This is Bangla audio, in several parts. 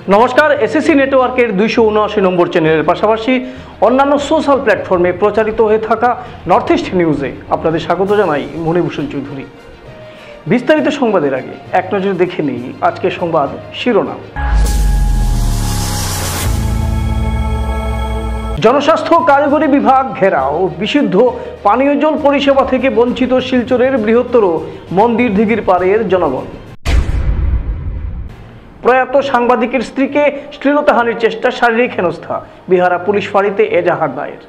নমস্কার, এসএসসি নেটওয়ার্কের 279 নম্বর চ্যানেলের পাশাপাশি অন্যান্য সোশ্যাল প্ল্যাটফর্মে প্রচারিত হয়ে থাকা নর্থ ইস্ট নিউজে আপনাদের স্বাগত জানাই মণিভূষণ চৌধুরী। বিস্তারিত সংবাদের আগে এক নজর দেখে নেই আজকের সংবাদ শিরোনাম। জনস্বাস্থ্য কারিগরি বিভাগ ঘেরাও, বিশুদ্ধ পানীয় জল পরিষেবা থেকে বঞ্চিত শিলচরের বৃহত্তর মন্দির দিঘির পাড়ের জনগণ। প্রয়াত সাংবাদিকের স্ত্রীকে শ্লীলতাহানির চেষ্টা, শারীরিক হেনস্থা, বিহারা পুলিশ ফাঁড়িতে এজাহার দায়ের।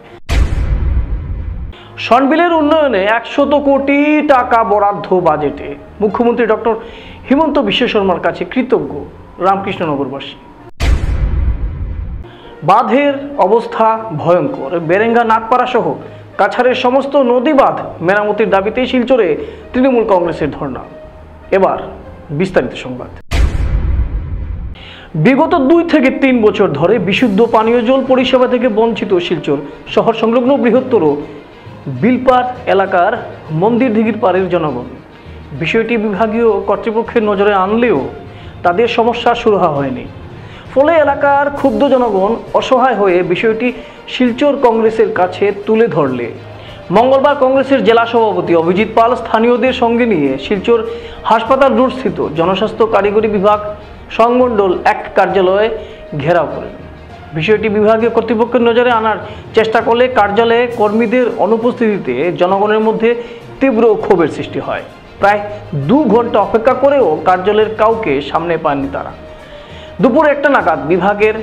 সনবিলের উন্নয়নে 100 কোটি টাকা বরাদ্দ বাজেটে, মুখ্যমন্ত্রী ডক্টর হিমন্ত বিশ্ব শর্মার কাছে কৃতজ্ঞ রামকৃষ্ণনগরবাসী। বাঁধের অবস্থা ভয়ঙ্কর, বেরেঙ্গা নাগপাড়া সহ কাছাড়ের সমস্ত নদী বাঁধ মেরামতির দাবিতে শিলচরে তৃণমূল কংগ্রেসের ধর্ণা। এবার বিস্তারিত সংবাদ। বিগত 2 থেকে 3 বছর ধরে বিশুদ্ধ পানীয় জল পরিষেবা থেকে বঞ্চিত শিলচর শহর সংলগ্ন বৃহত্তর বিলপাড় এলাকার মন্দির দিঘির পাড়ের জনগণ। বিষয়টি বিভাগীয় কর্তৃপক্ষের নজরে আনলেও তাদের সমস্যা সুরাহা হয়নি। ফলে এলাকার ক্ষুব্ধ জনগণ অসহায় হয়ে বিষয়টি শিলচর কংগ্রেসের কাছে তুলে ধরলে মঙ্গলবার কংগ্রেসের জেলা সভাপতি অভিজিৎ পাল স্থানীয়দের সঙ্গে নিয়ে শিলচর হাসপাতাল রোড স্থিত জনস্বাস্থ্য কারিগরি বিভাগ সংমণ্ডল 1 কার্যালয়ে ঘেরাও করেন। বিষয়টি বিভাগীয় কর্তৃপক্ষের নজরে আনার চেষ্টা করলে কার্যালয়ে কর্মীদের অনুপস্থিতিতে জনগণের মধ্যে তীব্র ক্ষোভের সৃষ্টি হয়। প্রায় 2 ঘন্টা অপেক্ষা করেও কার্যালয়ের কাউকে সামনে পাননি তারা। দুপুর 1টা নাগাদ বিভাগের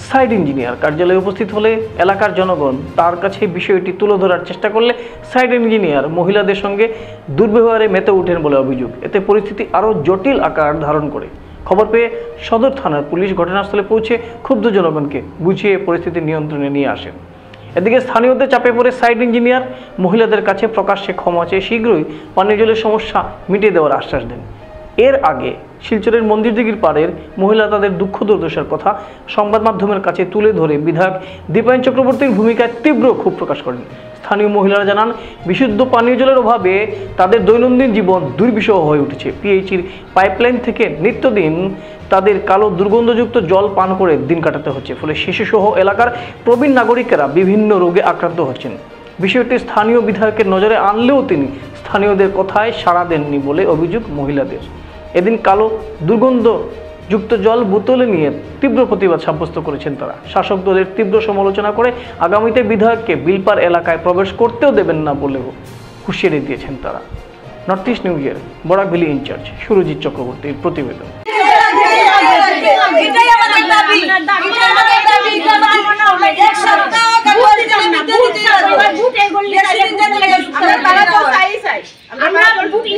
সাইট ইঞ্জিনিয়ার কার্যালয়ে উপস্থিত হলে এলাকার জনগণ তার কাছে বিষয়টি তুলে ধরার চেষ্টা করলে সাইট ইঞ্জিনিয়ার মহিলাদের সঙ্গে দুর্ব্যবহারে মেতে ওঠেন বলে অভিযোগ। এতে পরিস্থিতি আরও জটিল আকার ধারণ করে। খবর পেয়ে সদর থানার পুলিশ ঘটনাস্থলে পৌঁছে ক্ষুব্ধ জনগণকে বুঝিয়ে পরিস্থিতি নিয়ন্ত্রণে নিয়ে আসেন। এদিকে স্থানীয়দের চাপে পড়ে সাইট ইঞ্জিনিয়ার মহিলাদের কাছে প্রকাশ্যে ক্ষমা চেয়ে শীঘ্রই পানীয় জলের সমস্যা মিটিয়ে দেওয়ার আশ্বাস দেন। এর আগে শিলচরের মন্দির দিঘির পাড়ের মহিলা তাদের দুঃখ দুর্দশার কথা সংবাদ মাধ্যমের কাছে তুলে ধরে বিধায়ক দীপায়ন চক্রবর্তীর ভূমিকায় তীব্র ক্ষোভ প্রকাশ করেন। স্থানীয় মহিলারা জানান, বিশুদ্ধ পানীয় জলের অভাবে তাদের দৈনন্দিন জীবন দুর্বিষহ হয়ে উঠেছে। পিএইচির পাইপলাইন থেকে নিত্যদিন তাদের কালো দুর্গন্ধযুক্ত জল পান করে দিন কাটাতে হচ্ছে। ফলে শিশুসহ এলাকার প্রবীণ নাগরিকেরা বিভিন্ন রোগে আক্রান্ত হচ্ছেন। বিষয়টি স্থানীয় বিধায়কের নজরে আনলেও তিনি স্থানীয়দের কথায় সাড়া দেননি বলে অভিযোগ মহিলাদের। এদিন কালো দুর্গন্ধযুক্ত জল বোতলে নিয়ে তীব্র প্রতিবাদ সাব্যস্ত করেছেন তারা। শাসক দলের তীব্র সমালোচনা করে আগামীতে বিধায়ককে বিলপাড় এলাকায় প্রবেশ করতেও দেবেন না বলেও হুঁশিয়ারি দিয়েছেন তারা। নর্থ ইস্ট নিউজের বরাকভ্যালি ইনচার্জ সুরজিৎ চক্রবর্তীর প্রতিবেদন।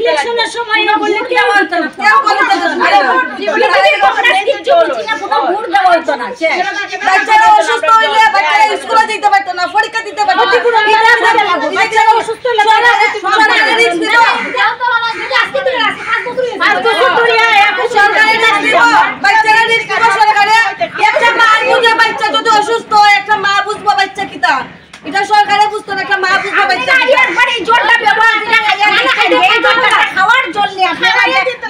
ইলেকশনের সময় না বললে কেউ হতো না, বাচ্চারা অসুস্থ হইলে বাচ্চারা স্কুলে যেতে পারতো না, পরীক্ষা দিতে পারতো না, বাচ্চারা অসুস্থ হলে একটা মা বুঝে বাচ্চা যদি অসুস্থ হয়, একটা মা বুঝবো বাচ্চা কিতা, এটা সরকারে বুঝতো না, একটা মা বুঝবো বাচ্চা জলটা ব্যবহার খাওয়ার জল নিয়ে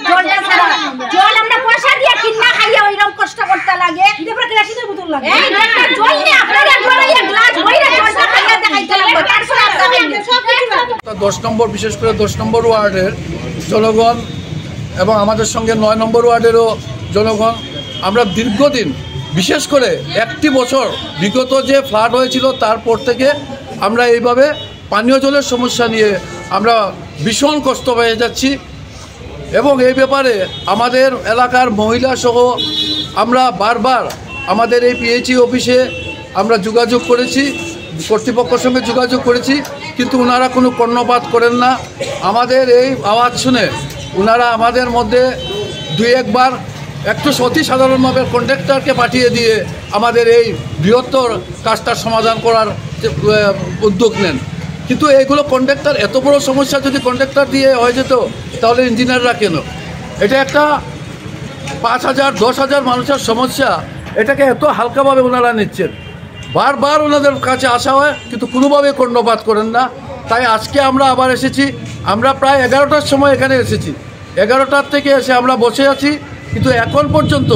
জলটা ছাড়া জল আমরা পয়সা দিয়ে কিনা খাইয়া ওইরকম কষ্ট করতে লাগে। এরপরে গ্লাসের বোতল লাগে এই একটা জল নিয়ে আপনারা ঘরে গ্লাস ভরে জলটা খাইয়া দেখাইতে লাগবে। তারপরে আপনারা সব কিছু 10 নম্বর, বিশেষ করে 10 নম্বর ওয়ার্ডের জনগণ এবং আমাদের সঙ্গে 9 নম্বর ওয়ার্ডেরও জনগণ আমরা দীর্ঘদিন, বিশেষ করে 1টি বছর বিগত যে ফ্লাড হয়েছিল তারপর থেকে আমরা এইভাবে পানীয় জলের সমস্যা নিয়ে আমরা ভীষণ কষ্ট পেয়ে যাচ্ছি। এবং এই ব্যাপারে আমাদের এলাকার মহিলা সহ আমরা বারবার আমাদের এই পিএইচি অফিসে আমরা যোগাযোগ করেছি, কর্তৃপক্ষের সঙ্গে যোগাযোগ করেছি, কিন্তু ওনারা কোনো কর্ণপাত করেন না। আমাদের এই আওয়াজ শুনে ওনারা আমাদের মধ্যে 2-1 বার একটু অতি সাধারণভাবে কন্ট্রাক্টরকে পাঠিয়ে দিয়ে আমাদের এই বৃহত্তর কাজটার সমাধান করার উদ্যোগ নেন। কিন্তু এইগুলো কন্ট্রাক্টর, এত বড় সমস্যা যদি কন্ট্রাক্টর দিয়ে হয়ে যেত তাহলে ইঞ্জিনিয়াররা কেন? এটা একটা 5,000-10,000 মানুষের সমস্যা, এটাকে এত হালকাভাবে ওনারা নিচ্ছেন। বারবার ওনাদের কাছে আসা হয় কিন্তু কোনোভাবে কর্ণপাত করেন না। তাই আজকে আমরা আবার এসেছি। আমরা প্রায় 11টার সময় এখানে এসেছি। 11টার থেকে এসে আমরা বসে আছি। কিন্তু এখন পর্যন্ত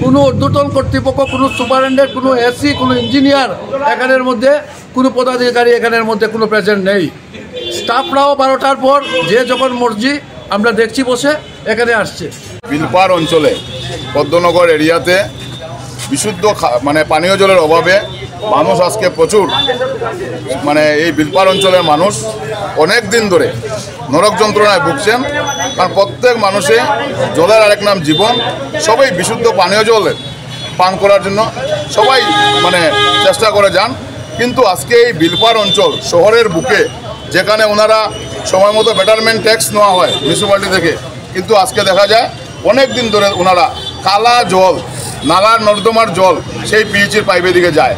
কোনো ঊর্ধ্বতন কর্তৃপক্ষ, কোনো সুপারিনটেন্ডেন্ট, কোনো এসি, কোনো ইঞ্জিনিয়ার এখানের মধ্যে, কোনো পদাধিকারী এখানের মধ্যে কোনো প্রেজেন্ট নেই। স্টাফরাও 12টার পর যে যখন মর্জি আমরা দেখছি বসে এখানে আসছে। বিলপার অঞ্চলে পদ্মনগর এরিয়াতে বিশুদ্ধ মানে পানীয় জলের অভাবে মানুষ আজকে প্রচুর, মানে এই বিলপার অঞ্চলের মানুষ অনেক দিন ধরে নরক যন্ত্রণায় ভুগছেন। কারণ প্রত্যেক মানুষে জলের আরেক নাম জীবন, সবাই বিশুদ্ধ পানীয় জল পান করার জন্য সবাই মানে চেষ্টা করে যান। কিন্তু আজকে এই বিলপার অঞ্চল শহরের বুকে, যেখানে ওনারা সময় মতো বেটারমেন্ট ট্যাক্স নেওয়া হয় মিউনিসিপ্যালিটি থেকে, কিন্তু আজকে দেখা যায় অনেক দিন ধরে ওনারা কালা জল, নালার নর্দমার জল সেই পিএইচির পাইপের দিকে যায়।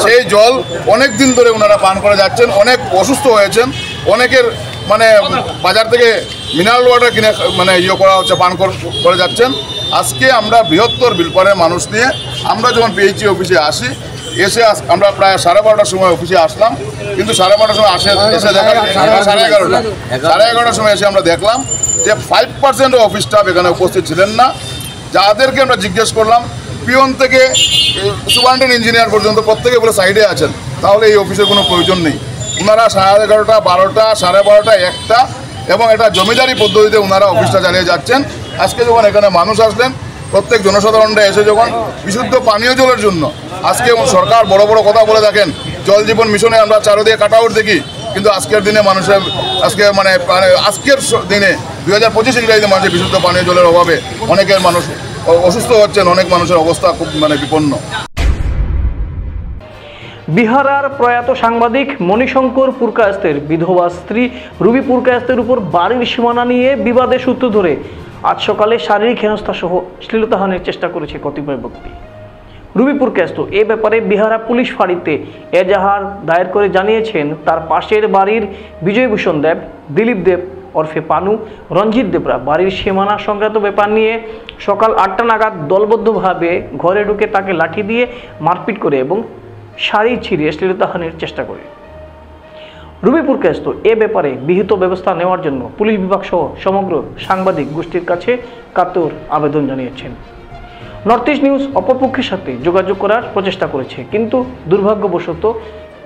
সেই জল অনেক দিন ধরে ওনারা পান করে যাচ্ছেন, অনেক অসুস্থ হয়েছেন। অনেকের মানে বাজার থেকে মিনারেল ওয়াটার কিনে মানে করা হচ্ছে, পান করে যাচ্ছেন। আজকে আমরা বৃহত্তর বিলপারের মানুষ নিয়ে আমরা যখন পিএইচি অফিসে আসি, এসে আমরা প্রায় 12:30টার সময় অফিসে আসলাম, কিন্তু 12:30টার সময় এসে দেখা 11:30টার সময় এসে আমরা দেখলাম যে 5% অফিস স্টাফ এখানে উপস্থিত ছিলেন না। যাদেরকে আমরা জিজ্ঞেস করলাম, পিয়ন থেকে সুপারিনটেন্ডেন্ট ইঞ্জিনিয়ার পর্যন্ত প্রত্যেকে বলে সাইডে আছেন, তাহলে এই অফিসের কোনো প্রয়োজন নেই। ওনারা 11:30, 12টা, 12:30, 1টা এবং এটা জমিদারি পদ্ধতিতে ওনারা অফিসটা চালিয়ে যাচ্ছেন। আজকে যখন এখানে মানুষ আসলেন, প্রত্যেক জনসাধারণরা এসে যখন বিশুদ্ধ পানীয় জলের জন্য আজকে সরকার বড় বড় কথা বলে থাকেন, জল জীবন মিশনে আমরা চারদিকে কাটআউট দেখি, কিন্তু আজকের দিনে মানুষের আজকের দিনে 2025 ইংরেজিতে মানুষের বিশুদ্ধ পানীয় জলের অভাবে অনেকের মানুষ অসুস্থ হচ্ছেন, অনেক মানুষের অবস্থা খুব বিপন্ন। বিহারার প্রয়াত সাংবাদিক মণিশঙ্কর পুরকায়স্থের বিধবা স্ত্রী রুবি পুরকায়স্থের উপর বাড়ির সীমানা নিয়ে বিবাদের সূত্র ধরে আজ সকালে শারীরিক হেনস্থা সহ শ্লীলতাহানির চেষ্টা করেছে কতিপয় ব্যক্তি। রুবি পুরকায়স্থ এ ব্যাপারে বিহারা পুলিশ ফাঁড়িতে এজাহার দায়ের করে জানিয়েছেন, তার পাশের বাড়ির বিজয়ভূষণ দেব, দিলীপ দেব ওরফে পানু, রঞ্জিত দেবরা বাড়ির সীমানা সংক্রান্ত ব্যাপার নিয়ে সকাল 8টা নাগাদ দলবদ্ধভাবে ঘরে ঢুকে তাকে লাঠি দিয়ে মারপিট করে এবং শাড়ি ছিঁড়ে শ্লীলতাহানির চেষ্টা করে। রুবি পুরকায়স্থ এ ব্যাপারে বিহিত ব্যবস্থা নেওয়ার জন্য পুলিশ বিভাগ সহ সমগ্র সাংবাদিক গোষ্ঠীর কাছে কাতর আবেদন জানিয়েছেন। নর্থ ইস্ট নিউজ অপরপক্ষের সাথে যোগাযোগ করার প্রচেষ্টা করেছে, কিন্তু দুর্ভাগ্যবশত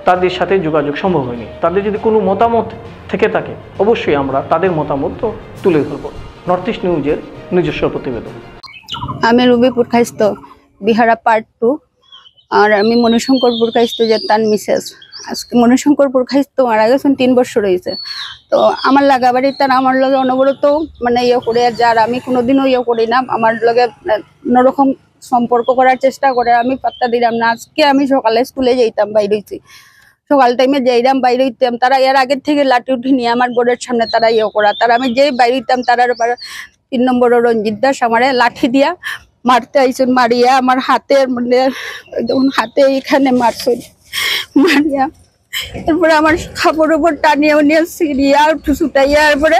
তাদের সাথে যোগাযোগ সম্ভব হয়নি। তাদের যদি কোনো মতামত থেকে থাকে অবশ্যই আমরা তাদের মতামত তুলে ধরব। নর্থ ইস্ট নিউজের নিজস্ব প্রতিবেদন। আমি রুবি পুরকায়স্থ, বিহারা পার্ট 2, আর আমি মণিশঙ্কর পুরকায়স্থ যে তার মিসেস। আজকে মণিশঙ্কর পুরকায়স্থ মারা গেছেন 3 বছর হয়েছে। তো আমার লাগা বাড়ি তারা আমার লগে অনবরত মানে করে, যার আমি কোনোদিনও করি না, আমার লগে অন্যরকম সম্পর্ক করার চেষ্টা করে। আমি পাত্তা দিলাম না। আজকে আমি সকালে স্কুলে যাইতাম, বাইরে হইছি, সকাল টাইমে যাইতাম, বাইরে হইতাম, তারা এর আগের থেকে লাঠি উঠি নিয়ে আমার বোর্ডের সামনে তারা করা। তারা আমি যেই বাইরে হইতাম, তারার 3 নম্বর রঞ্জিত দাস আমারে লাঠি দিয়া মারতে আইসুন, মারিয়া আমার হাতের মানে হাতে এখানে মারছেন, মারিয়া এরপরে আমার খাপড় উপর টানিয়ে উনিয়ে সিরিয়া ছুটাইয়া, এরপরে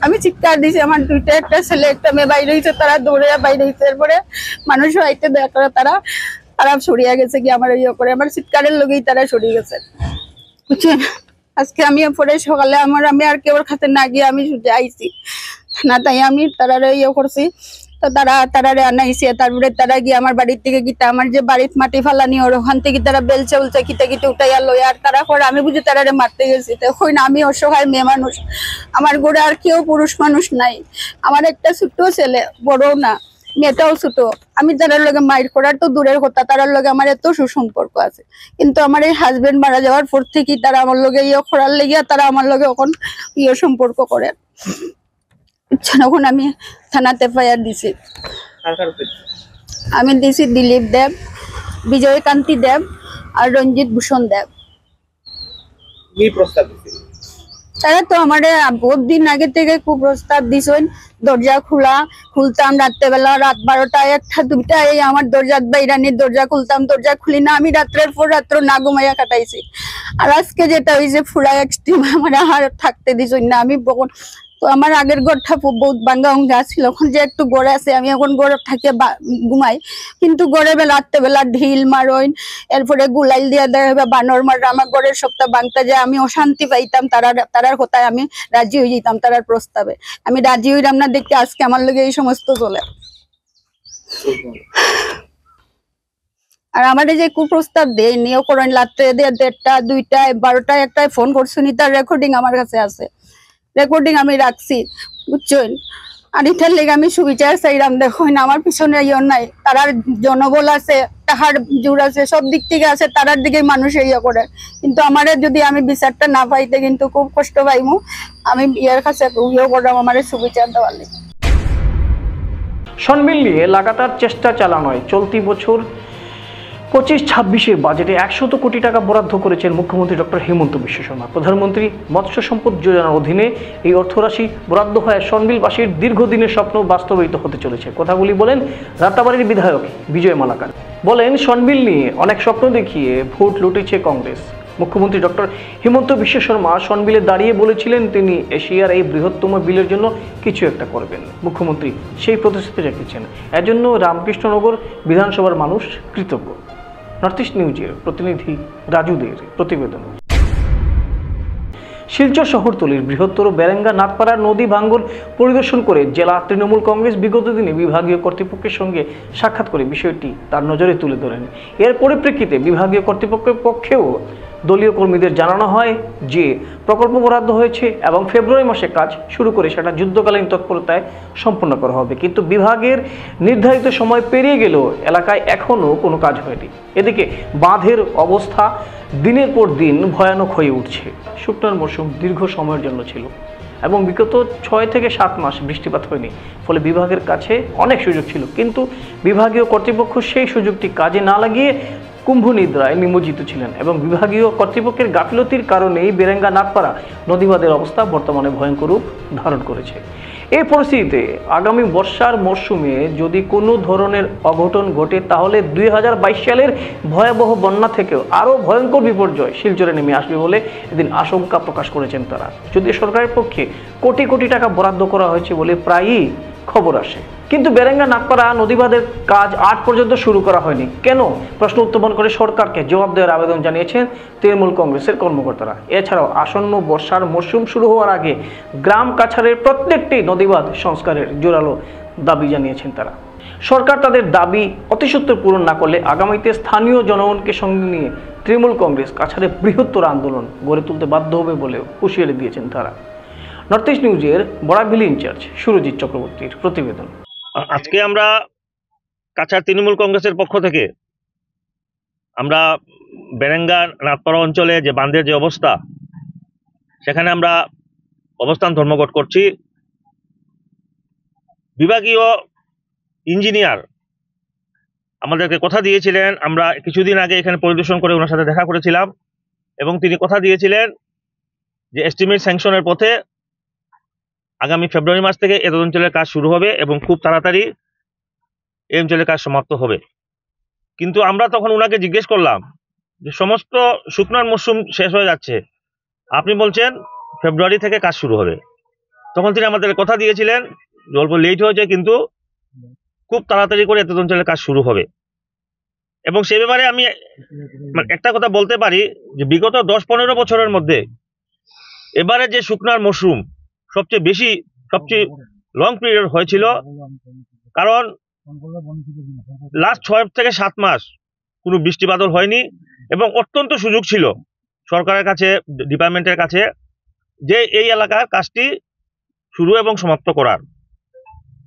আমি চিৎকার দিয়েছি। আমার 2টা, একটা ছেলে একটা মেয়ে বাইরে হয়েছে, তারা দৌড়ে বাইরে হয়েছে। এরপরে মানুষ হয়তো দেখা তারা সরিয়া গেছে কি আমার করে, আমার চিৎকারের লোকেই তারা সরিয়ে গেছে, বুঝছেন। আজকে আমি পরে সকালে আমি আর কেউ খাতে না গিয়ে আমি আইছি না, তাই আমি তারা করছি। তো তারা আনাইছে, তারপরে তারা গিয়ে আমার বাড়ির থেকে গিয়ে আমার যে বাড়ির মাটি ফালানি ওখান থেকে তারা বেলচা উলচা কিতে উঠাইয়া লই, আর তারা করে আমি বুঝি তারা মারতে গেছি। তখন আমি অসহায় মেয়ে মানুষ, আমার ঘরে আর কেউ পুরুষ মানুষ নাই, আমার একটা ছোট্ট ছেলে, বড়ও না, মেয়েটাও ছোট। আমি তারার লগে মাইর করার তো দূরের কথা, তারার লগে আমার এত সুসম্পর্ক আছে, কিন্তু আমার এই হাজবেন্ড মারা যাওয়ার পর থেকে তারা আমার লগে করার লেগিয়া তারা আমার লগে এখন সম্পর্ক করে। এখন আমি থানাতে এফআইআর দিছি। আমি দিছি দিলীপ দেব, বিজয়কান্তি দেব আর রঞ্জিত ভূষণ দেব। তারা তো আমার বহুত দিন আগে থেকে খুব প্রস্তাব দিছেন, দরজা খুলতাম রাত্রেবেলা, রাত 12টা 1টা 2টা আমার দরজা বাইরানির দরজা খুলতাম, দরজা খুলি না। আমি রাত্রের পর রাত্র না ঘুমাইয়া কাটাইছি। আর আজকে যেটা হয়েছে পুরা এক্সট্রিম, আমার আর থাকতে দিছেন না। আমি তো আমার আগের ঘরটা বহুত ভাঙ্গা ভাঙ্গা ছিল, এখন যে একটু গড়ে আছে, আমি এখন গড়ে থাকিয়ে ঘুমাই, কিন্তু গড়ে রাত্রেবেলা ঢিল মারইন, এরপরে গুলাইল দিয়া দেয় বানর মারা, আমার গড়ের সপ্তাহ ভাঙতে যায়। আমি অশান্তি পাইতাম, তারার কথায় আমি রাজি হয়ে যেতাম, তারার প্রস্তাবে আমি রাজি হইলাম না, দেখে আজকে আমার লগে এই সমস্ত চলে। আর আমাদের যে কুপ্রস্তাব দেয় নিয়োগ করেন রাত্রে 1:30, 2টায়, 12টায়, 1টায় ফোন করছুনি, তার রেকর্ডিং আমার কাছে আছে, রেকর্ডিং আমি রাখছি, বুঝছেন। আর এটার লেগে আমি সুবিচার চাইলাম, দেখুন আমার পিছনে ইয়ে নাই, তারার জনবল আছে, তাহার জোর আছে, সব দিক থেকে আছে, তারার দিকে মানুষ ইয়ে করে, কিন্তু আমার যদি আমি বিচারটা না পাইতে কিন্তু খুব কষ্ট পাইমু। আমি ইয়ের কাছে ইয়ে করলাম আমার সুবিচার দেওয়ার লেগে। সনবিল নিয়ে লাগাতার চেষ্টা চালানোয় চলতি বছর 25-26-এর বাজেটে 100 কোটি টাকা বরাদ্দ করেছেন মুখ্যমন্ত্রী ডক্টর হিমন্ত বিশ্ব শর্মা। প্রধানমন্ত্রী মৎস্য সম্পদ যোজনার অধীনে এই অর্থরাশি বরাদ্দ হয় সনবিলবাসীর দীর্ঘদিনের স্বপ্ন বাস্তবায়িত হতে চলেছে। কথাগুলি বলেন রাতাবাড়ির বিধায়ক বিজয় মালাকার। বলেন, সনবিল নিয়ে অনেক স্বপ্ন দেখিয়ে ভোট লুটেছে কংগ্রেস। মুখ্যমন্ত্রী ডক্টর হিমন্ত বিশ্ব শর্মা সনবিলে দাঁড়িয়ে বলেছিলেন তিনি এশিয়ার এই বৃহত্তম বিলের জন্য কিছু একটা করবেন। মুখ্যমন্ত্রী সেই প্রতিশ্রুতি রেখেছেন, এজন্য রামকৃষ্ণনগর বিধানসভার মানুষ কৃতজ্ঞ। নর্থ ইস্ট নিউজের প্রতিনিধি রাজুদের প্রতিবেদন। শিলচর শহরতলির বৃহত্তর বেরেঙ্গা নাথপাড়ার নদী ভাঙ্গন পরিদর্শন করে জেলা তৃণমূল কংগ্রেস বিগত দিনে বিভাগীয় কর্তৃপক্ষের সঙ্গে সাক্ষাৎ করে বিষয়টি তার নজরে তুলে ধরেন। এর পরিপ্রেক্ষিতে বিভাগীয় কর্তৃপক্ষের পক্ষেও দলীয় কর্মীদের জানানো হয় যে প্রকল্প বরাদ্দ হয়েছে এবং ফেব্রুয়ারি মাসে কাজ শুরু করে সেটা যুদ্ধকালীন তৎপরতায় সম্পন্ন করা হবে, কিন্তু বিভাগের নির্ধারিত সময় পেরিয়ে গেলেও এলাকায় এখনও কোনো কাজ হয়নি। এদিকে বাঁধের অবস্থা দিনের পর দিন ভয়ানক হয়ে উঠছে। শুকনোর মৌসুম দীর্ঘ সময়ের জন্য ছিল এবং বিগত 6 থেকে 7 মাস বৃষ্টিপাত হয়নি, ফলে বিভাগের কাছে অনেক সুযোগ ছিল, কিন্তু বিভাগীয় কর্তৃপক্ষ সেই সুযোগটি কাজে না লাগিয়ে কুম্ভ নিদ্রায় নিমজ্জিত ছিলেন এবং বিভাগীয় কর্তৃপক্ষের গাফিলতির কারণেই বেরেঙ্গা নাথপাড়া নদীবাঁধের অবস্থা বর্তমানে ভয়ঙ্কর রূপ ধারণ করেছে। এই পরিস্থিতিতে আগামী বর্ষার মরশুমে যদি কোনো ধরনের অঘটন ঘটে তাহলে 2022 সালের ভয়াবহ বন্যা থেকেও আরও ভয়ঙ্কর বিপর্যয় শিলচরে নেমে আসবে বলে এদিন আশঙ্কা প্রকাশ করেছেন তারা। যদিও সরকারের পক্ষে কোটি কোটি টাকা বরাদ্দ করা হয়েছে বলে প্রায়ই খবর আসে, কিন্তু বেরেঙ্গা নাথপাড়া নদীবাঁধের কাজ আজ পর্যন্ত শুরু করা হয়নি কেন? প্রশ্ন উত্থাপন করে সরকারকে জবাব দেওয়ার আবেদন জানিয়েছেন তৃণমূল কংগ্রেসের কর্মকর্তারা। এছাড়াও আসন্ন বর্ষার মরশুম শুরু হওয়ার আগে গ্রাম কাছাড়ের প্রত্যেকটি নদীবাঁধ সংস্কারের জোরালো দাবি জানিয়েছেন তারা। সরকার তাদের দাবি অতিসত্বর পূরণ না করলে আগামীতে স্থানীয় জনগণকে সঙ্গে নিয়ে তৃণমূল কংগ্রেস কাছাড়ে বৃহত্তর আন্দোলন গড়ে তুলতে বাধ্য হবে বলেও হুঁশিয়ারি দিয়েছেন তারা। নর্থ ইস্ট নিউজের বরাকভ্যালি ইনচার্জ সুরজিৎ চক্রবর্তীর প্রতিবেদন। আজকে আমরা কাছাড় তৃণমূল কংগ্রেসের পক্ষ থেকে আমরা বেরেঙ্গা নাথপাড়া অঞ্চলে যে বাঁধের যে অবস্থা সেখানে আমরা অবস্থান ধর্মঘট করছি। বিভাগীয় ইঞ্জিনিয়ার আমাদেরকে কথা দিয়েছিলেন, আমরা কিছুদিন আগে এখানে পরিদর্শন করে ওনার সাথে দেখা করেছিলাম এবং তিনি কথা দিয়েছিলেন যে এস্টিমেট স্যাংশনের পথে আগামী ফেব্রুয়ারি মাস থেকে এই অঞ্চলের কাজ শুরু হবে এবং খুব তাড়াতাড়ি এই অঞ্চলের কাজ সমাপ্ত হবে। কিন্তু আমরা তখন ওনাকে জিজ্ঞেস করলাম যে সমস্ত শুকনার মরশুম শেষ হয়ে যাচ্ছে, আপনি বলছেন ফেব্রুয়ারি থেকে কাজ শুরু হবে। তখন তিনি আমাদের কথা দিয়েছিলেন যে অল্প লেট হয়েছে কিন্তু খুব তাড়াতাড়ি করে এত অঞ্চলের কাজ শুরু হবে। এবং সে ব্যাপারে আমি একটা কথা বলতে পারি যে বিগত 10-15 বছরের মধ্যে এবারে যে শুকনার মরশুম সবচেয়ে লং পিরিয়ড হয়েছিল, কারণ লাস্ট 6 থেকে 7 মাস কোনো বৃষ্টি বাদল হয়নি এবং অত্যন্ত সুযোগ ছিল সরকারের কাছে, ডিপার্টমেন্টের কাছে যে এই এলাকার কাজটি শুরু এবং সমাপ্ত করার।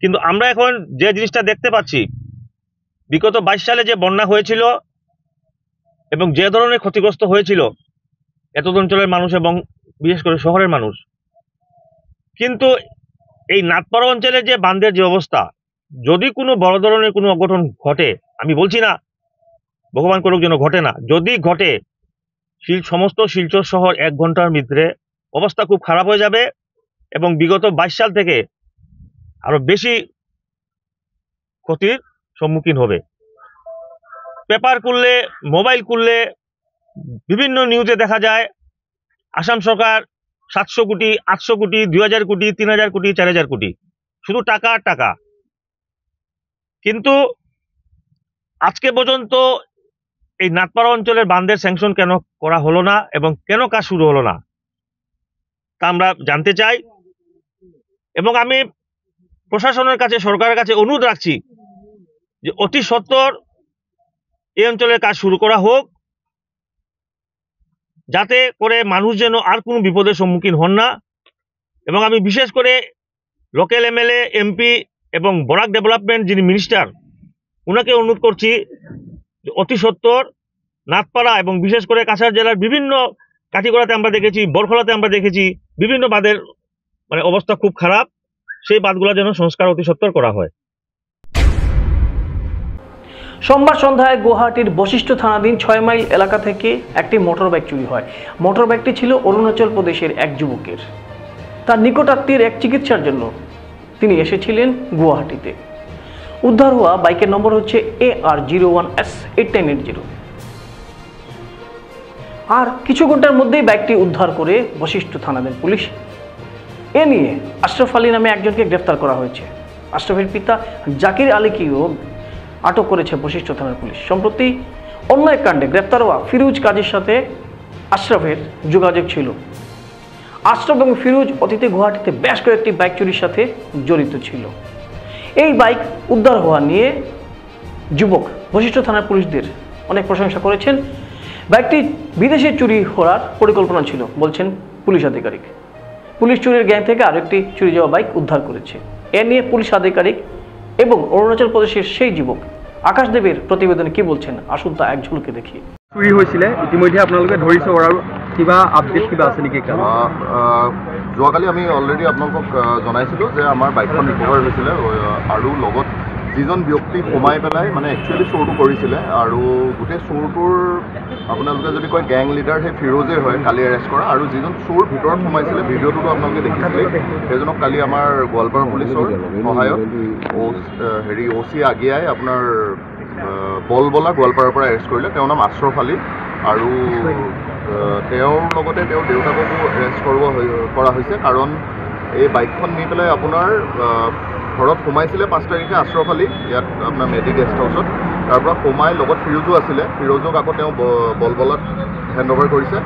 কিন্তু আমরা এখন যে জিনিসটা দেখতে পাচ্ছি, বিগত 22 সালে যে বন্যা হয়েছিল এবং যে ধরনের ক্ষতিগ্রস্ত হয়েছিল এত অঞ্চলের মানুষ এবং বিশেষ করে শহরের মানুষ, কিন্তু এই নাথপাড়া অঞ্চলের যে বাঁধের যে অবস্থা, যদি কোনো বড় ধরনের কোনো অঘটন ঘটে, আমি বলছি না ভগবান করুক যেন ঘটে না, যদি ঘটে সমস্ত শিলচর শহর 1 ঘন্টার ভিতরে অবস্থা খুব খারাপ হয়ে যাবে এবং বিগত 22 সাল থেকে আরো বেশি ক্ষতির সম্মুখীন হবে। পেপার খুললে, মোবাইল খুললে বিভিন্ন নিউজে দেখা যায় আসাম সরকার 700 কোটি, 800 কোটি, 2000 কোটি, 3000 কোটি, 4000 কোটি, শুধু টাকা আর টাকা। কিন্তু আজকে পর্যন্ত এই নাথপাড়া অঞ্চলের বাঁধের স্যাংশন কেন করা হলো না এবং কেন কাজ শুরু হলো না তা আমরা জানতে চাই। এবং আমি প্রশাসনের কাছে, সরকারের কাছে অনুরোধ রাখছি যে অতি সত্বর এই অঞ্চলের কাজ শুরু করা হোক, যাতে করে মানুষ যেন আর কোনো বিপদের সম্মুখীন হন না। এবং আমি বিশেষ করে লোকাল এমএলএ, এমপি এবং বরাক ডেভেলপমেন্ট যিনি মিনিস্টার, ওনাকে অনুরোধ করছি যে অতি সত্বর নাথপাড়া এবং বিশেষ করে কাছাড় জেলার বিভিন্ন কাঠিগড়াতে আমরা দেখেছি, বরখলাতে আমরা দেখেছি বিভিন্ন বাঁধের মানে অবস্থা খুব খারাপ, সেই বাঁধগুলো যেন সংস্কার অতি সত্বর করা হয়। সোমবার সন্ধ্যায় গুয়াহাটির বশিষ্ঠ থানাধীন 6 মাইল এলাকা থেকে একটি মোটরবাইক চুরি হয়। মোটরবাইকটি ছিল অরুণাচল প্রদেশের এক যুবকের। তার নিকটাত্মীয়ের এক চিকিৎসার জন্য তিনি এসেছিলেন গুয়াহাটিতে। উদ্ধার হওয়া বাইকের নম্বর হচ্ছে AR01S8980। আর কিছু ঘন্টার মধ্যেই বাইকটি উদ্ধার করে বশিষ্ঠ থানাধীন পুলিশ। এ নিয়ে আশরাফ আলী নামে একজনকে গ্রেফতার করা হয়েছে। আশরাফের পিতা জাকির আলীকেও আটক করেছে বশিষ্ঠ থানার পুলিশ। সম্প্রতি অন্য এক কাণ্ডে গ্রেপ্তার হওয়া ফিরোজ কাজীর সাথে আশরাফের যোগাযোগ ছিল। আশরাফ এবং ফিরোজ অতীতে গুয়াহাটিতে বেশ কয়েকটি বাইক চুরির সাথে জড়িত ছিল। এই বাইক উদ্ধার হওয়া নিয়ে যুবক বশিষ্ঠ থানার পুলিশদের অনেক প্রশংসা করেছেন। বাইকটি বিদেশে চুরি হওয়ার পরিকল্পনা ছিল বলছেন পুলিশ আধিকারিক। পুলিশ চুরির গ্যাং থেকে আরেকটি চুরি যাওয়া বাইক উদ্ধার করেছে। এ নিয়ে পুলিশ আধিকারিক এবং অরুণাচল প্রদেশের সেই যুবক আকাশ দেবের প্রতিবেদনে কি বলছেন আসুন তা এক ঝলকে দেখি। চুৰি হৈছিলে ইতিমধ্যে আপোনালোকে ধৰিছে আৰু কিবা আপডেট কিবা আছে নেকি? যোৱাকালি আমি অলৰেডি আপোনালোকক জনাইছিলোঁ যে আমাৰ বাইকখন ৰিকভাৰ হৈছিলে আৰু লগত যিজন ব্যক্তি সোমাই পেলাই মানে একচুৱেলি চোৰটো কৰিছিলে আৰু গোটেই চোৰটোৰ আপোনালোকে যদি কয় গেং লিডাৰ সেই ফিৰোজে হয় কালি এৰেষ্ট কৰা। আৰু যিজন চোৰ ভিতৰত সোমাইছিলে ভিডিঅ'টোতো আপোনালোকে দেখিছিলে, সেইজনক কালি আমাৰ গোৱালপাৰা পুলিচৰ সহায়ত OC আগিয়াই আপোনাৰ বলবলা গোৱালপাৰাৰ পৰা এৰেষ্ট কৰিলে। তেওঁৰ নাম আশৰফ আলী আৰু তেওঁৰ লগতে তেওঁৰ দেউতাককো এৰেষ্ট কৰা হৈছে, কাৰণ এই বাইকখন নি পেলাই আপোনাৰ ঘৰত সোমাইছিলে 5 তাৰিখে আশৰফ আলী ইয়াত আপোনাৰ মেডি গেষ্ট হাউচত। তাৰ পৰা সোমাই লগত ফিৰোজো আছিলে, ফিৰোজক আকৌ তেওঁ বলবলাত হেণ্ড অভাৰ কৰিছে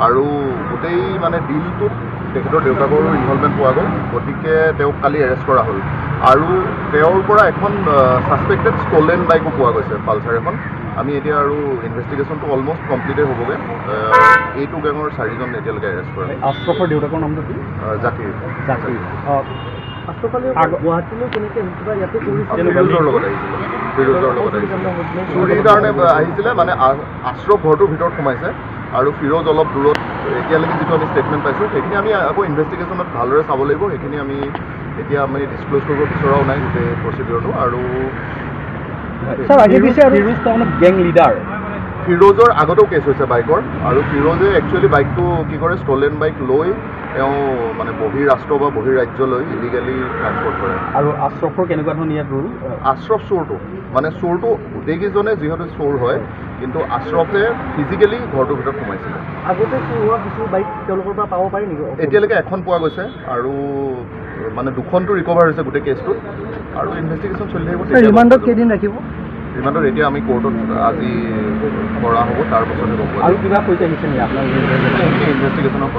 আৰু গোটেই মানে ডিলটোত তেখেতৰ দেউতাকৰো ইনভলভমেণ্ট পোৱা গ'ল। গতিকে তেওঁক কালি এৰেষ্ট কৰা হ'ল আৰু তেওঁৰ পৰা এখন ছাছপেক্টেড ষ্টলেন বাইকো পোৱা গৈছে, পালচাৰ এখন। আমি এতিয়া আৰু ইনভেষ্টিগেশ্যনটো অলমষ্ট কমপ্লিটেড হ'বগৈ। এইটো গেঙৰ 4জন এতিয়ালৈকে এৰেষ্ট কৰা। আশৰফৰ দেউতাকৰ নামটো কি? জাকিৰ। গুৱাহাটীলৈ কেনেকৈ আহিছিল বা ইয়াতে ফিৰোজৰ লগত আহিছিলে, চুৰিৰ কাৰণে আহিছিলে। মানে আশৰফ ঘৰটোৰ ভিতৰত সোমাইছে আৰু ফিৰোজ অলপ দূৰত। এতিয়ালৈকে যিটো আমি ষ্টেটমেণ্ট পাইছোঁ সেইখিনি আমি আকৌ ইনভেষ্টিগেশ্যনত ভালদৰে চাব লাগিব। সেইখিনি আমি এতিয়া আমি ডিছক্ল'জ কৰিব বিচৰাও নাই গোটেই প্ৰচিডিউৰটো। আৰু গেং লিডাৰ ফিৰোজৰ আগতেও কেছ হৈছে বাইকৰ, আৰু ফিৰোজে একচুৱেলি বাইকটো কি কৰে, ষ্টলেন বাইক লৈ তেওঁ মানে বহিৰাষ্ট্ৰ বা বহিৰাজ্যলৈ ইলিগেলি ট্ৰান্সপৰ্ট কৰে। আৰু আশৰফৰ কেনেকুৱা ধৰণৰ ইয়াত ৰোল? আশৰফ চোৰটো মানে চোৰটো গোটেইকেইজনে যিহেতু চোৰ হয়, কিন্তু আশৰফে ফিজিকেলি ঘৰটোৰ ভিতৰত সোমাইছিলে। আগতে চোৰ হোৱা কিছু বাইক তেওঁলোকৰ পৰা পাব পাৰি নেকি? এতিয়ালৈকে এখন পোৱা গৈছে আৰু মানে 2খনটো ৰিকভাৰ হৈছে গোটেই কেছটোত, আৰু ইনভেষ্টিগেশ্যন চলি থাকিব। ৰিমাণ্ডত কেইদিন ৰাখিব? ৰিমাণ্ডত এতিয়া আমি কোৰ্টত আজি কৰা হ'ব, তাৰপাছতে হ'ব। আৰু কিবা কৈছে আহিছে নেকি আপোনাৰ ইনভেষ্টিগেশ্যনৰ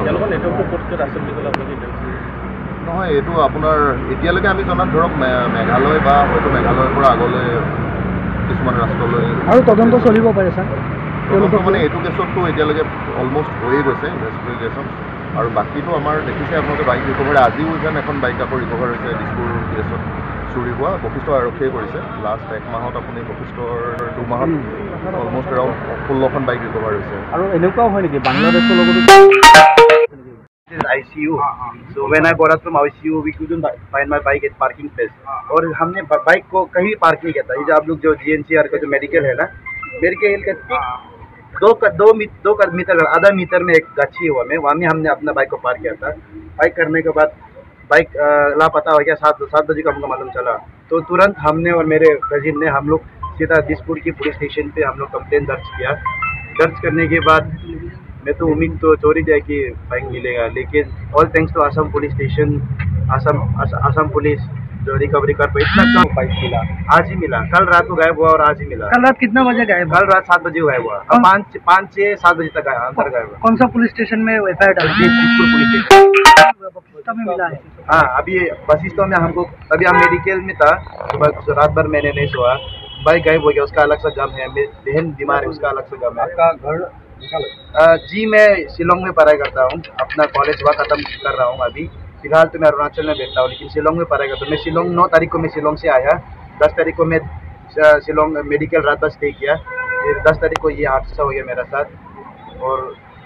নহয়? এইটো আপোনাৰ এতিয়ালৈকে আমি জনাত ধৰক মেঘালয় বা হয়তো মেঘালয়ৰ পৰা আগলৈ কিছুমান ৰাষ্ট্ৰলৈ আৰু তদন্ত চলিব পাৰে ছাৰ। তদন্ত মানে এইটো কেছততো এতিয়ালৈকে অলমষ্ট হৈয়ে গৈছে ইনভেষ্টিগেশ্যন। আৰু বাকীটো আমাৰ দেখিছে আপোনালোকে বাইক ৰিকভাৰ, আজিও যেন এখন বাইক আকৌ ৰিকভাৰ হৈছে দিছপুৰ কেছত চুৰি হোৱা। বশিষ্ঠ আৰক্ষীয়ে কৰিছে। লাষ্ট 1 মাহত আপুনি বশিষ্ঠৰ 2 মাহত অলমষ্ট এৰাউণ্ড 16খন বাইক ৰিকভাৰ হৈছে। আৰু এনেকুৱাও হয় নেকি বাংলাদেশৰ লগতো? ICU. So when I got up from ICU, we couldn't find my bike at parking place. और हमने बाइक को कहीं भी पार्क नहीं किया था। ये जो आप लोग जो GNCR का जो मेडिकल है ना, मेडिकल का ठीक 2 मीटर आधा मीटर में एक गाछी हुआ में, वहाँ में हमने अपना बाइक को पार्क किया था। बाइक करने के बाद बाइक लापता हो गया। 7 बजे का हमको मालूम चला, तो तुरंत हमने और मेरे कजिन ने हम लोग सीधा दिसपुर की पुलिस स्टेशन पे हम लोग कंप्लेन दर्ज किया। दर्ज करने के बाद मैं तो उम्मीद तो चोरी जाए कि बाइक मिलेगा, लेकिन all thanks to Assam police station, Assam police जो रिकवरी कर पाई। इतना कम बाइक मिला, आज ही मिला। कल रात को गायब हुआ और आज ही मिला। कल रात कितना बजे गायब? कल रात 7 बजे गायब हुआ। अब 5 से 7 बजे तक अंदर गायब हुआ। कौन सा पुलिस स्टेशन में FIR डाला? दिसपुर पुलिस स्टेशन में मिला है। हाँ, अभी वशिष्ठ में हमको, अभी हम मेडिकल में था, सुबह रात भर मैंने नहीं सोया। भाई गायब हो गया उसका अलग सा गम है, मेरी बहन बीमार है उसका अलग सा गम है। आपका घर जी मैं शिलोंग में पढ़ाई करता हूँ, अपना कॉलेज हुआ खत्म कर रहा हूँ अभी। फिलहाल तो मैं अरुणाचल में बैठता हूँ, लेकिन शिलोंग में पढ़ाई करता हूँ। मैं शिलोंग 9 तारीख को मैं शिलोंग से आया, 10 तारीख को मैं शिलोंग मेडिकल रात भर स्टे किया, फिर 10 तारीख को ये हादसा हो गया मेरा साथ, और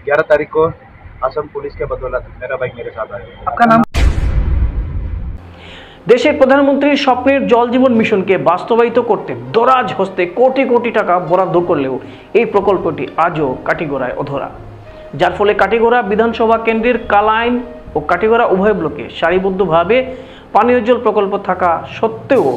11 तारीख को असम पुलिस के बदौलत मेरा बाइक मेरे साथ आया। आपका नाम? দেশের প্রধানমন্ত্রীর স্বপ্নের জল জীবন মিশনকে বাস্তবায়িত করতে দরাজ হস্তে কোটি কোটি টাকা বরাদ্দ করলেও এই প্রকল্পটি আজও কাটিগড়ায় অধরা, যার ফলে কাটিগড়া বিধানসভা কেন্দ্রের কালাইন ও কাটিগড়া উভয় ব্লকে সারিবদ্ধভাবে পানীয় জল প্রকল্প থাকা সত্ত্বেও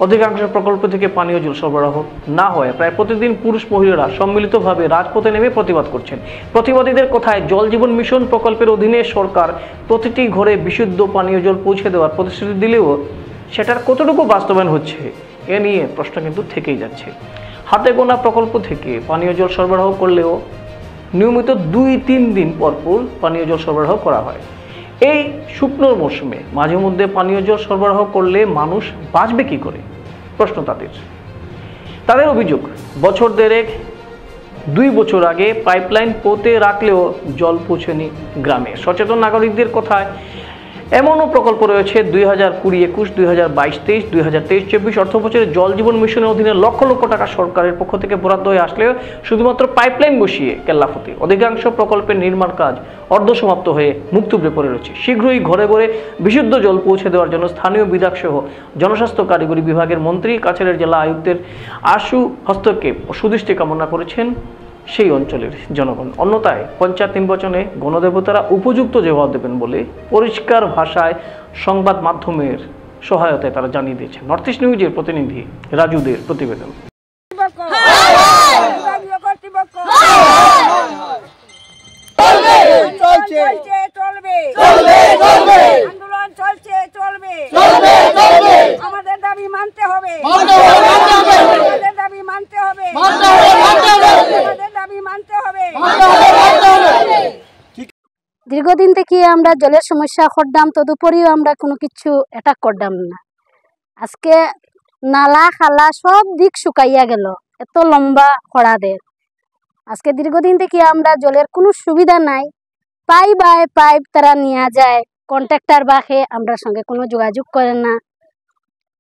অধিকাংশ প্রকল্প থেকে পানীয় জল সরবরাহ না হয় প্রায় প্রতিদিন পুরুষ মহিলারা সম্মিলিতভাবে রাজপথে নেমে প্রতিবাদ করছেন। প্রতিবাদীদের কথায় জল জীবন মিশন প্রকল্পের অধীনে সরকার প্রতিটি ঘরে বিশুদ্ধ পানীয় জল পৌঁছে দেওয়ার প্রতিশ্রুতি দিলেও সেটার কতটুকু বাস্তবায়ন হচ্ছে এ নিয়ে প্রশ্ন কিন্তু থেকেই যাচ্ছে। হাতে গোনা প্রকল্প থেকে পানীয় জল সরবরাহ করলেও নিয়মিত 2-3 দিন পর পানীয় জল সরবরাহ করা হয়। এই শুকনোর মৌসুমে মাঝে মধ্যে পানীয় জল সরবরাহ করলে মানুষ বাঁচবে কি করে, প্রশ্ন তাদের অভিযোগ বছর দেড়েক 2 বছর আগে পাইপলাইন পোতে রাখলেও জল পৌঁছেনি গ্রামে। সচেতন নাগরিকদের কথায় এমনও প্রকল্প রয়েছে 2020-21, 2022-23, 2023-24 অর্থ বছরে জল জীবন মিশনের অধীনে লক্ষ লক্ষ টাকা সরকারের পক্ষ থেকে বরাদ্দ হয়ে আসলেও শুধুমাত্র পাইপলাইন বসিয়ে কেল্লাফতি। অধিকাংশ প্রকল্পের নির্মাণ কাজ অর্ধসমাপ্ত হয়ে মুখ থুবড়ে পড়ে রয়েছে। শীঘ্রই ঘরে ঘরে বিশুদ্ধ জল পৌঁছে দেওয়ার জন্য স্থানীয় বিধায়ক সহ জনস্বাস্থ্য কারিগরি বিভাগের মন্ত্রী কাছাড়ের জেলা আয়ুক্তের আশু হস্তক্ষেপ ও সুদৃষ্টি কামনা করেছেন সেই অঞ্চলের জনগণ। অন্যথায় পঞ্চায়েত নির্বাচনে গণদেবতারা উপযুক্ত জবাব দেবেন বলে পরিষ্কার ভাষায় সংবাদ মাধ্যমের সহায়তায় তারা জানিয়ে দিয়েছেন। নর্থ ইস্ট নিউজের প্রতিনিধি রাজুদের প্রতিবেদন। আমাদের দাবি মানতে হবে, দাবি মানতে হবে, দাবি মানতে হবে। দীর্ঘদিন থেকে আমরা জলের সমস্যা করতাম, তদুপরিও আমরা কোনো কিছু অ্যাটাক করতাম না। আজকে নালা খালা সব দিক শুকাইয়া গেল, এত লম্বা খরাদের। আজকে দীর্ঘদিন থেকে আমরা জলের কোনো সুবিধা নাই, পাইপ বাই পাইপ তারা নিয়ে যায়, কন্ট্রাক্টর বাখে আমরা সঙ্গে কোনো যোগাযোগ করে না।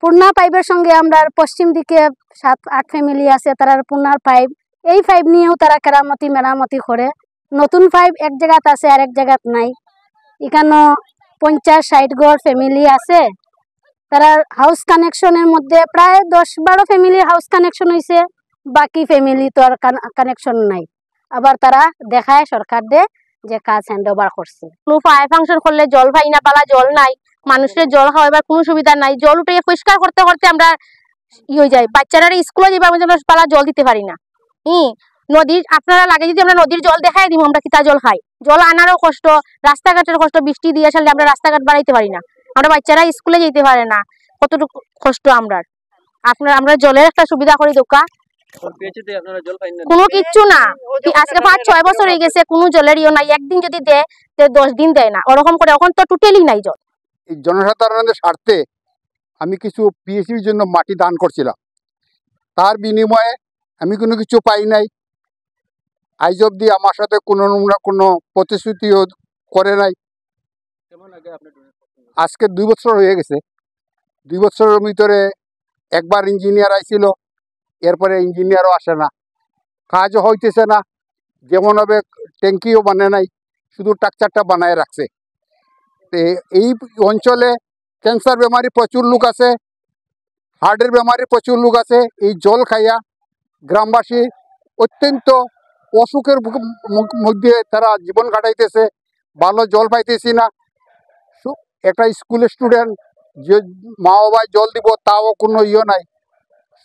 পূর্ণা পাইপের সঙ্গে আমরা পশ্চিম দিকে 7-8 ফ্যামিলি আছে, তারার পূর্ণার পাইপ, এই পাইপ নিয়েও তারা কেরামতি মেরামতি করে। নতুন পাইপ এক জায়গাত আছে আর এক জায়গাত নাই। এখানে 50-60 ঘর ফ্যামিলি আছে, তারা হাউস কানেকশনের মধ্যে প্রায় 10-12 ফ্যামিলির হাউস কানেকশন হয়েছে, বাকি ফ্যামিলি তো আর কানেকশন নাই। আবার তারা দেখায় সরকার দে যে কাজ হ্যান্ড ওভার করছে। পাইপ ফাংশন করলে জল পাই না, পালা জল নাই, মানুষের জল খাওয়াবার কোনো সুবিধা নাই। জল উঠে পরিষ্কার করতে করতে আমরা হয়ে যাই, বাচ্চারা স্কুলে যাবার পালা জল দিতে পারি না। নদীর আপনারা লাগে যদি আমরা নদীর জল দেখাই দিব, আমরা কিতা জল খাই, জল আনারও কষ্ট, রাস্তাঘাটের কষ্ট, বৃষ্টি দিয়ে আসলে আমরা রাস্তাঘাট বাড়াইতে পারি না, আমরা বাচ্চারা স্কুলে যেতে পারে না, কতটুকু কষ্ট আমরা। আমরা জলের একটা সুবিধা করি দোকা, কোনো কিচ্ছু না। আজকে 5-6 বছর হয়ে গেছে, কোনো জলের ইয়ে নাই। একদিন যদি দেয় 10 দিন দেয় না, ওরকম করে। এখন তো টোটালি নাই জল। জনসাধারণের স্বার্থে আমি কিছু পিএইচডির জন্য মাটি দান করছিলাম, তার বিনিময়ে আমি কোনো কিছু পাই নাই। আইজ অব্দি আমার সাথে কোনো না কোনো প্রতিশ্রুতিও করে নাই। আজকে 2 বছর হয়ে গেছে। 2 বছরের ভিতরে একবার ইঞ্জিনিয়ার আইছিল, এরপরে ইঞ্জিনিয়ারও আসে না, কাজও হইতেছে না। যেমন হবে ট্যাঙ্কিও বানায় নাই, শুধু স্ট্রাকচারটা বানায় রাখছে। এই অঞ্চলে ক্যান্সার বেমারি প্রচুর লোক আছে, হার্টের বেমারি প্রচুর লোক আছে। এই জল খাইয়া গ্রামবাসী অত্যন্ত অসুখের মধ্যে তারা জীবন কাটাইতেছে, ভালো জল পাইতেছি না। একটা স্কুলের স্টুডেন্ট যে মা বাবায় জল দিব তাও কোনো ইয়ে নাই,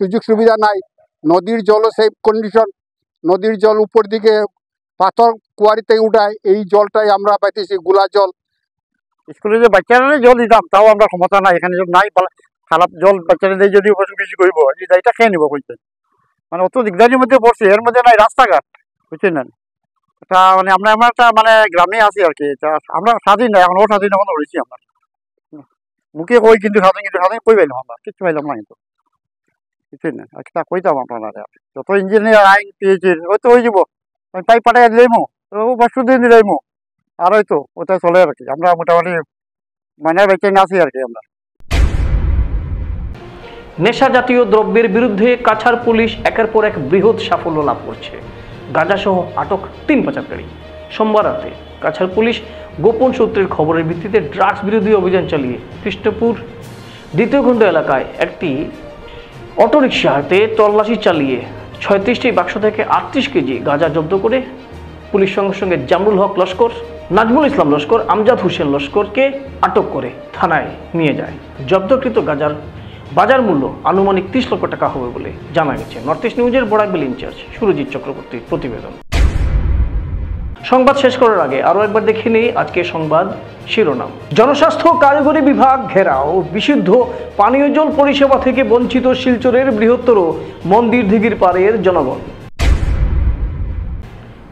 সুযোগ সুবিধা নাই। নদীর জলও সেই কন্ডিশন, নদীর জল উপর দিকে পাথর কুয়ারিতে উঠায়, এই জলটাই আমরা পাইতেছি গুলা জল। স্কুলে যে বাচ্চারা জল দিতাম তাও আমরা ক্ষমতা নাই, এখানে জল নাই, খারাপ জল বাচ্চারা দিয়ে যদি বেশি করব এই দায়টা খেয়ে নিব বলছে। মানে অত দিকদারির মধ্যে পড়ছে, এর মধ্যে নাই রাস্তাঘাট, বুঝছেন না। এটা মানে আমরা একটা মানে গ্রামে আছি আর কি, আমরা স্বাধীন না, এখন ও স্বাধীন এখন রয়েছি। আমরা মুখে কই কিন্তু স্বাধীন কই পাইলাম, আমরা কিচ্ছু পাইলাম না। কিন্তু কিছুই না একটা কইতাম আপনারা যত ইঞ্জিনিয়ার আইন পেয়েছে ওই তো হয়ে যাব আমি পাইপ পাঠাই দিলাইমো বাসু দিয়ে দিলাইমো আর হয়তো ওটা চলে আর কি আমরা মোটামুটি মানে বেঁচে আছি আর কি আমরা। নেশা জাতীয় দ্রব্যের বিরুদ্ধে কাছাড় পুলিশ একের পর এক বৃহৎ সাফল্য লাভ করছে। গাঁজাসহ আটক 3 পাচারকারী। সোমবার রাতে কাছাড় পুলিশ গোপন সূত্রের খবরের ভিত্তিতে ড্রাগস বিরোধী অভিযান চালিয়ে কৃষ্ণপুর দ্বিতীয় খণ্ড এলাকায় একটি অটোরিকশাতে তল্লাশি চালিয়ে 36টি বাক্স থেকে 38 কেজি গাঁজা জব্দ করে পুলিশ সঙ্গে সঙ্গে জামরুল হক লস্কর, নাজমুল ইসলাম লস্কর, আমজাদ হোসেন লস্করকে আটক করে থানায় নিয়ে যায়। জব্দকৃত গাঁজার বাজার মূল্য আনুমানিক 30 লক্ষ টাকা হবে বলে জানা গেছে। নর্থ ইস্ট নিউজের বরাকবেল ইনচার্জ সুরজিৎ চক্রবর্তীর প্রতিবেদন। সংবাদ শেষ করার আগে আরও একবার দেখে নেই আজকের সংবাদ শিরোনাম। জনস্বাস্থ্য কারিগরি বিভাগ ঘেরাও, বিশুদ্ধ পানীয় জল পরিষেবা থেকে বঞ্চিত শিলচরের বৃহত্তর মন্দির দিঘির পাড়ের জনগণ।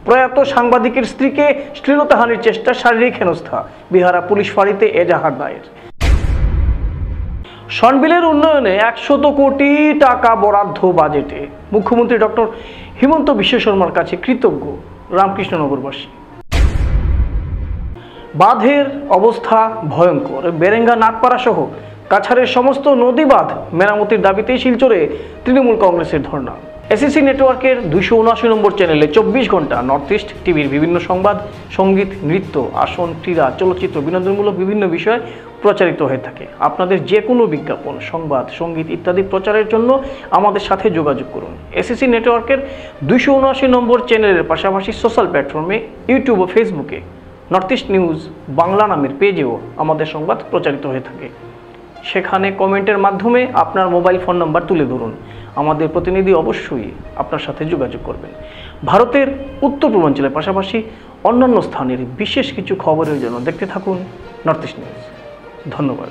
প্রয়াত সাংবাদিকের স্ত্রীকে শ্লীলতাহানির চেষ্টা, শারীরিক হেনস্থা, বিহারা পুলিশ ফাঁড়িতে এজাহার দায়ের। সনবিলের উন্নয়নে 100 কোটি টাকা বরাদ্দ বাজেটে, মুখ্যমন্ত্রী ডক্টর হিমন্ত বিশ্ব শর্মার কাছে কৃতজ্ঞ রামকৃষ্ণনগরবাসী। বাঁধের অবস্থা ভয়ঙ্কর, বেরেঙ্গা নাগপাড়া সহ কাছাড়ের সমস্ত নদী বাঁধ মেরামতির দাবিতে শিলচরে তৃণমূল কংগ্রেসের ধর্ণা। এসএসসি নেটওয়ার্কের 279 নম্বর চ্যানেলে 24 ঘন্টা নর্থ ইস্ট টিভির বিভিন্ন সংবাদ, সঙ্গীত, নৃত্য, আসন, ক্রীড়া, চলচ্চিত্র, বিনোদনমূলক বিভিন্ন বিষয় প্রচারিত হয়ে থাকে। আপনাদের যে কোনো বিজ্ঞাপন, সংবাদ, সঙ্গীত ইত্যাদি প্রচারের জন্য আমাদের সাথে যোগাযোগ করুন। এসএসসি নেটওয়ার্কের 279 নম্বর চ্যানেলের পাশাপাশি সোশ্যাল প্ল্যাটফর্মে ইউটিউব ও ফেসবুকে নর্থ ইস্ট নিউজ বাংলা নামের পেজেও আমাদের সংবাদ প্রচারিত হয়ে থাকে। সেখানে কমেন্টের মাধ্যমে আপনার মোবাইল ফোন নাম্বার তুলে ধরুন। আমাদের প্রতিনিধি অবশ্যই আপনার সাথে যোগাযোগ করবেন। ভারতের উত্তর পূর্বাঞ্চলের পাশাপাশি অন্যান্য স্থানের বিশেষ কিছু খবরের জন্য দেখতে থাকুন নর্থ ইস্ট নিউজ। ধন্যবাদ।